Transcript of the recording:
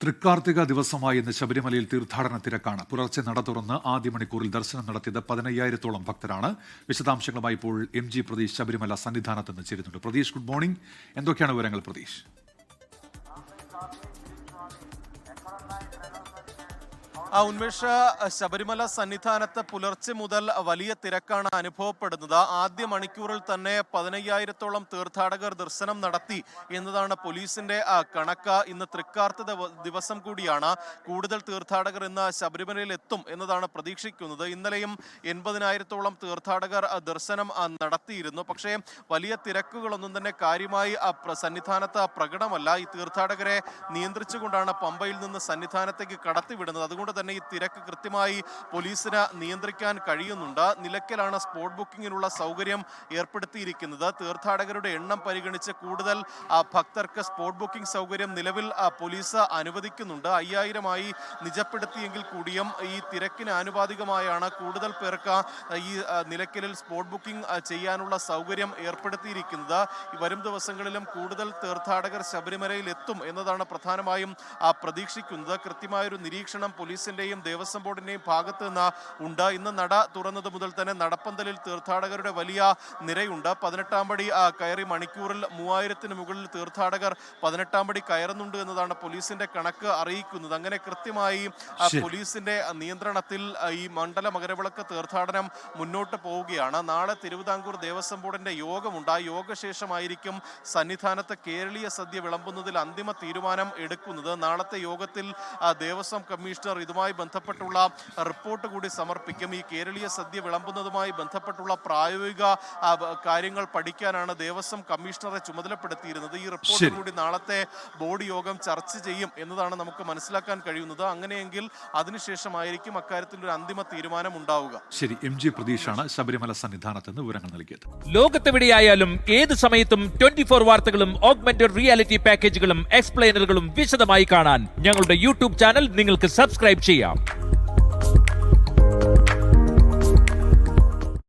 തൃക്കാർത്തിക ദിവസമായി ഇന്ന് ശബരിമലയിൽ തീർത്ഥാടന തിരക്കാണ്. പുലർച്ചെ നട തുറന്ന് ആദ്യ മണിക്കൂറിൽ ദർശനം നടത്തിയത് 15,000-ഓളം ഭക്തരാണ്. വിശദാംശങ്ങളുമായി ഇപ്പോൾ MG പ്രതീഷ് ശബരിമല സന്നിധാനത്ത് നിന്ന് ചേരുന്നുണ്ട്. Pratheesh, good morning. എന്തൊക്കെയാണ് വിവരങ്ങൾ പ്രതീഷ്? ഉന്മേഷ, ശബരിമല സന്നിധാനത്ത് പുലർച്ചെ മുതൽ വലിയ തിരക്കാണ് അനുഭവപ്പെടുന്നത്. ആദ്യ മണിക്കൂറിൽ തന്നെ 15,000-ഓളം തീർത്ഥാടകർ ദർശനം നടത്തി എന്നതാണ് പോലീസിന്റെ കണക്ക്. ഇന്ന് തൃക്കാർത്തിക ദിവസം കൂടിയാണ്. കൂടുതൽ തീർത്ഥാടകർ ഇന്ന് ശബരിമലയിൽ എത്തും എന്നതാണ് പ്രതീക്ഷിക്കുന്നത്. ഇന്നലെയും 80,000-ഓളം തീർത്ഥാടകർ ദർശനം നടത്തിയിരുന്നു. പക്ഷേ വലിയ തിരക്കുകളൊന്നും തന്നെ കാര്യമായി സന്നിധാനത്ത് പ്രകടമല്ല. ഈ തീർത്ഥാടകരെ നിയന്ത്രിച്ചുകൊണ്ടാണ് പമ്പയിൽ നിന്ന് സന്നിധാനത്തേക്ക് കടത്തിവിടുന്നത്. അതുകൊണ്ട് തന്നെ ഈ തിരക്ക് കൃത്യമായി പോലീസിന് നിയന്ത്രിക്കാൻ കഴിയുന്നുണ്ട്. നിലയ്ക്കലാണ് സ്പോട്ട് ബുക്കിങ്ങിനുള്ള സൗകര്യം ഏർപ്പെടുത്തിയിരിക്കുന്നത്. തീർത്ഥാടകരുടെ എണ്ണം പരിഗണിച്ച് കൂടുതൽ ഭക്തർക്ക് സ്പോട്ട് ബുക്കിംഗ് സൗകര്യം നിലവിൽ പോലീസ് അനുവദിക്കുന്നുണ്ട്. 5,000-ആയി നിജപ്പെടുത്തിയെങ്കിൽ കൂടിയും ഈ തിരക്കിന് ആനുപാതികമായാണ് കൂടുതൽ പേർക്ക് ഈ നിലയ്ക്കലിൽ സ്പോട്ട് ബുക്കിംഗ് ചെയ്യാനുള്ള സൗകര്യം ഏർപ്പെടുത്തിയിരിക്കുന്നത്. വരും ദിവസങ്ങളിലും കൂടുതൽ തീർത്ഥാടകർ ശബരിമലയിൽ എത്തും എന്നതാണ് പ്രധാനമായും പ്രതീക്ഷിക്കുന്നത്. കൃത്യമായൊരു നിരീക്ഷണം പോലീസിന്റെയും ദേവസ്വം ബോർഡിന്റെയും ഭാഗത്ത് നിന്ന് ഉണ്ട്. ഇന്ന് നട തുറന്നത് മുതൽ തന്നെ നടപ്പന്തലിൽ തീർത്ഥാടകരുടെ വലിയ നിരയുണ്ട്. 18-ാം പടി കയറി മണിക്കൂറിൽ 3,000-ന് മുകളിൽ തീർത്ഥാടകർ 18-ാം പടി കയറുന്നുണ്ട് എന്നതാണ് പോലീസിന്റെ കണക്ക് അറിയിക്കുന്നത്. അങ്ങനെ കൃത്യമായി പോലീസിന്റെ നിയന്ത്രണത്തിൽ ഈ മണ്ഡല മകരവിളക്ക് തീർത്ഥാടനം മുന്നോട്ട് പോവുകയാണ്. നാളെ തിരുവിതാംകൂർ ദേവസ്വം ബോർഡിന്റെ യോഗമുണ്ട്. ആ യോഗശേഷമായിരിക്കും സന്നിധാനത്ത് കേരളീയ സദ്യ വിളമ്പുന്നതിൽ അന്തിമ തീരുമാനം എടുക്കുന്നത്. നാളത്തെ യോഗത്തിൽ ദേവസ്വം കമ്മീഷണർ ഇതുമായി ബന്ധപ്പെട്ടുള്ള റിപ്പോർട്ട് കൂടി സമർപ്പിക്കും. ഈ കേരളീയ സദ്യ വിളമ്പുന്നതുമായി ബന്ധപ്പെട്ടുള്ള പ്രായോഗിക കാര്യങ്ങൾ പഠിക്കാനാണ് ദേവസ്വം കമ്മീഷണറെ ചുമതലപ്പെടുത്തിയിരുന്നത്. ഈ റിപ്പോർട്ട് കൂടി നാളത്തെ ബോർഡ് യോഗം ചർച്ച ചെയ്യും എന്നതാണ് നമുക്ക് മനസ്സിലാക്കാൻ കഴിയുന്നത്. അങ്ങനെയെങ്കിൽ അതിനുശേഷമായിരിക്കും അക്കാര്യത്തിൽ ഒരു അന്തിമ തീരുമാനം ഉണ്ടാവുക. ശരി, MG പ്രതീഷാണ് ശബരിമല സന്നിധാനത്ത് നിന്ന് വിവരങ്ങൾ നൽകിയത്. ലോകത്തെവിടെയായാലും ഏത് സമയത്തും 24 വാർത്തകളും ഓഗ്മെന്റഡ് റിയാലിറ്റി പാക്കേജുകളും എക്സ്പ്ലെയിനറുകളും വിശദമായി കാണാൻ ഞങ്ങളുടെ YouTube ചാനൽ നിങ്ങൾക്ക് സബ്സ്ക്രൈബ് ചെയ്യാം.